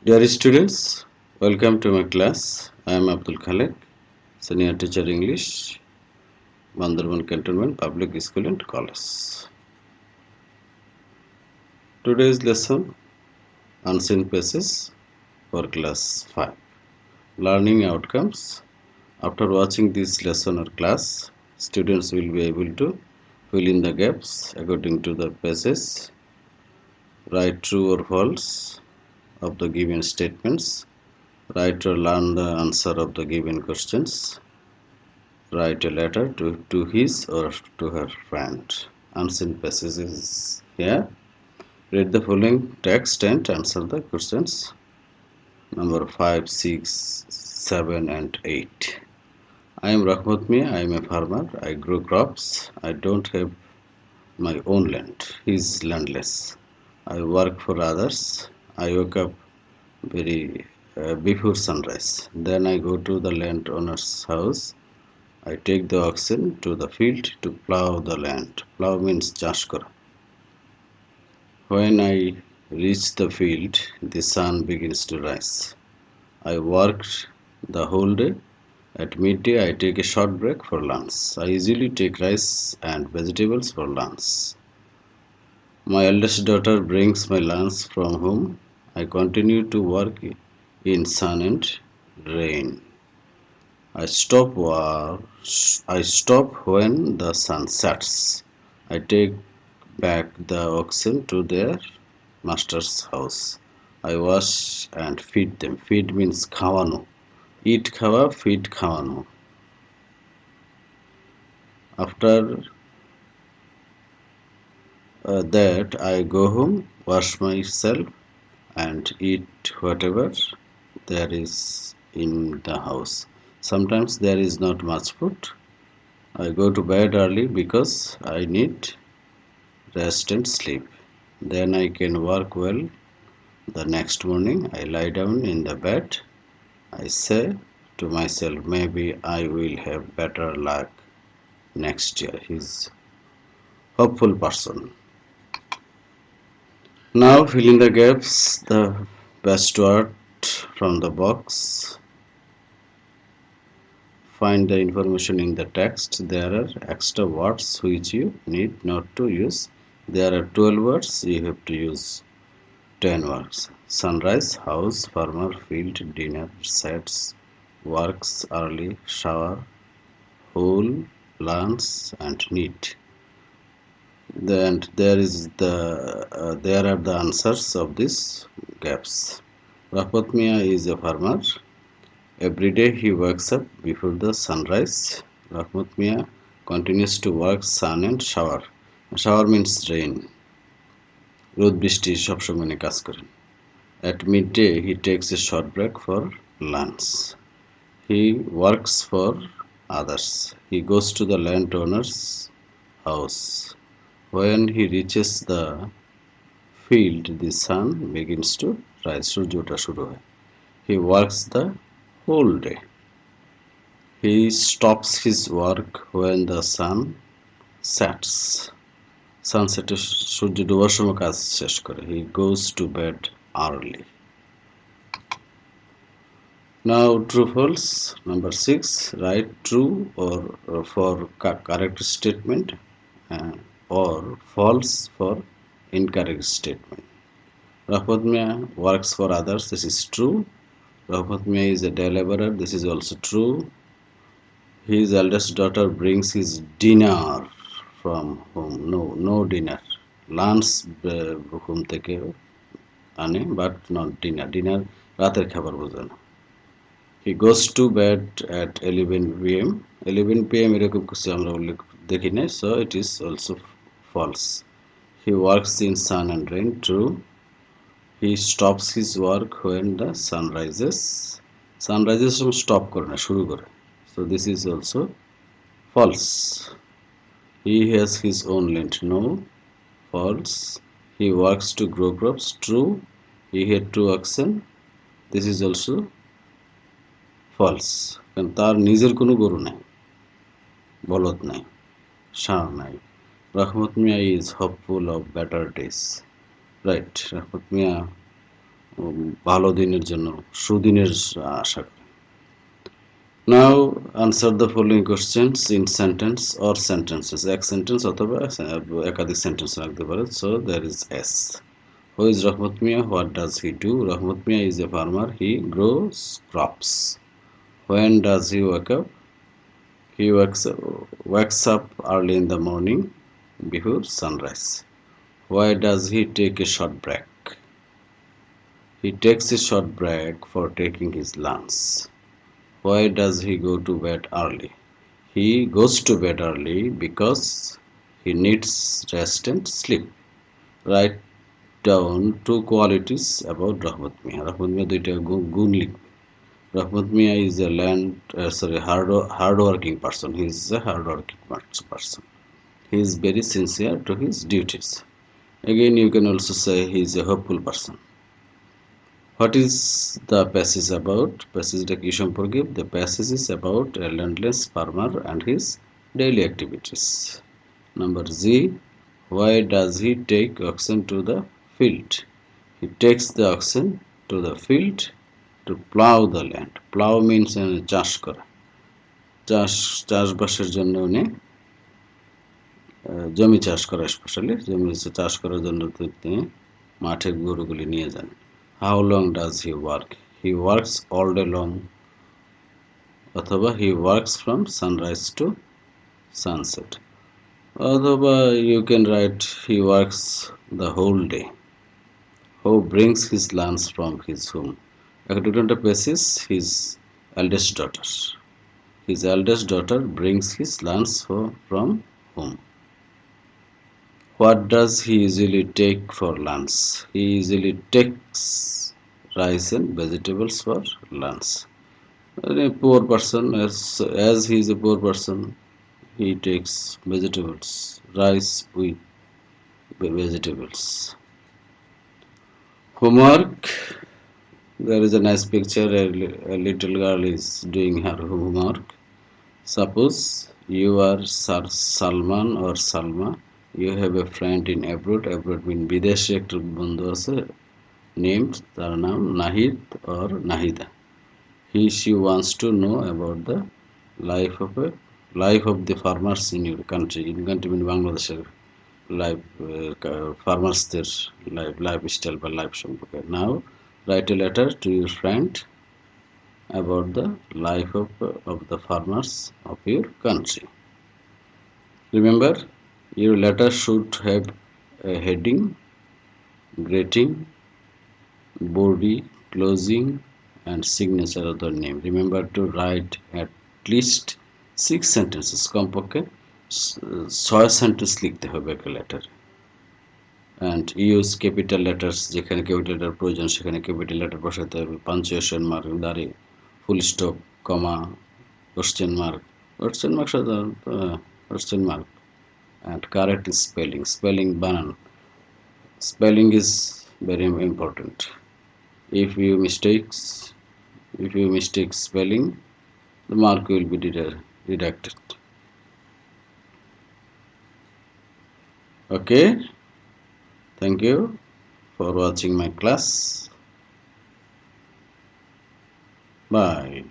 Dear students, welcome to my class. I am Abdul Khalek, Senior Teacher English, Bandarban Cantonment Public School and College. Today's lesson, Unseen Faces for Class 5. Learning Outcomes. After watching this lesson or class, students will be able to fill in the gaps according to the passages, write true or false of the given statements, write or learn the answer of the given questions, write a letter to his or to her friend. Unseen passage is here. Read the following text and answer the questions number 5, 6, 7 and 8. I am Rahmat Mia. I am a farmer. I grow crops. I don't have my own land. He is landless. I work for others. I wake up very before sunrise. Then I go to the landowner's house. I take the oxen to the field to plow the land. Plow means চাষ করা. When I reach the field, the sun begins to rise. I worked the whole day. At midday, I take a short break for lunch. I usually take rice and vegetables for lunch. My eldest daughter brings my lunch from home. I continue to work in sun and rain. I stop when the sun sets. I take back the oxen to their master's house. I wash and feed them. Feed means খাওয়ানো. Eat খাওয়া, feed খাওয়ানো. After that, I go home, wash myself, and eat whatever there is in the house. Sometimes there is not much food. I go to bed early because I need rest and sleep. Then I can work well. The next morning, I lie down in the bed. I say to myself, maybe I will have better luck next year. He's hopeful person. Now fill in the gaps, the best word from the box. Find the information in the text. There are extra words which you need not to use. There are 12 words, you have to use 10 words. Sunrise, house, farmer, field, dinner, sets, works, early, shower, whole, lunch and neat. Then there are the answers of these gaps. Rahmat Mia is a farmer. Every day he wakes up before the sunrise. Rahmat Mia continues to work sun and shower. Shower means rain. রোদ বৃষ্টি সবসময় নিয়ে কাজ করেন. At midday he takes a short break for lunch. He works for others. He goes to the landowner's house. When he reaches the field, the sun begins to rise. সূর্যটা শুরু হয়. He works the whole day. He stops his work when the sun sets. Sunset সূর্য ডোবার সময় কাজ শেষ করে. He goes to bed early. Now true false. Number 6. Write true or for correct statement or false for incorrect statement. Rahmat Mia works for others. This is true. Rahmat Mia is a day laborer. This is also true. His eldest daughter brings his dinner from home. No dinner. Lunch home থেকে আনে but not dinner. Dinner রাতের খাবার বোঝে না. He goes to bed at 11 p.m. 11 p.m. এরকম কিছু আমরা উল্লেখ দেখি না, so it is also false. He works in sun and rain. True. He stops his work when the sun rises. Sun rises stop করে না, শুরু করে. So this is also false. He has his own land. No. False. He works to grow crops. True. He had 2 oxen. This is also false. কারণ তার নিজের কোনো গরু নাই, বলদ নাই, ষাঁড় নাই. Rahmat Mia is hopeful of better days. Right. Rahmat Mia ভালো দিনের জন্য সুদিনের আশা করে। Now answer the following questions in sentence or sentences. এক সেন্টেন্স অথবা একাধিক সেন্টেন্স রাখতে পারে। So there is S. Who is Rahmat Mia? What does he do? Rahmat Mia is a farmer. He grows crops. When does he wake up? He wakes up early in the morning before sunrise. Why does he take a short break? He takes a short break for taking his lunch. Why does he go to bed early? He goes to bed early because he needs rest and sleep. Write down two qualities about Rahmat Mia. Rahmat Mia দুইটা গুণ লিখবে। Rahmat Mia is a hardworking person. He is a hardworking person. He is very sincere to his duties. Again, you can also say he is a hopeful person. What is the passage about? Passage কি সম্পর্কে? The passage is about a landless farmer and his daily activities. Number Z. Why does he take oxen to the field? He takes the oxen to the field to plow the land. Plow means চাষ করা। চাষবাসের জন্য উনি জমি চাষ করা, specially জমি চাষ করার জন্য তিনি মাঠে গরুগুলি নিয়ে যান। How long does he work? He works all day long. অথবা he works from sunrise to sunset. অথবা you can write he works the whole day. Who brings his lunch from his home? একটা basis his eldest daughter. His eldest daughter brings his lunch from home. What does he usually take for lunch? He usually takes rice and vegetables for lunch. A poor person, as he is a poor person, he takes vegetables, rice with vegetables. Homework. There is a nice picture. A little girl is doing her homework. Suppose you are Sir Salman or Salma. You have a friend in abroad. Abroad means বিদেশে একটা বন্ধু আছে, named তার নাম Nahid or Nahida. She wants to know about the life of the farmers in your country. In country means Bangladesher life, farmersদের lifestyle বা life সম্পর্কে. Now write a letter to your friend about the life of the farmers of your country. Remember, your letter should have a heading, greeting, body, closing, and signature of the name. Remember to write at least 6 sentences. কমপক্ষে 6 sentence লিখতে হবে একটা letter. And use capital letters. যেখানে capital letter প্রয়োজন সেখানে capital letter বসাতে হবে। punctuation mark, দাঁড়ি, full stop, comma, question mark সাধারণত question mark, and correct spelling বানান. Spelling is very important. If you mistake spelling, the mark will be deducted. Okay, thank you for watching my class. Bye.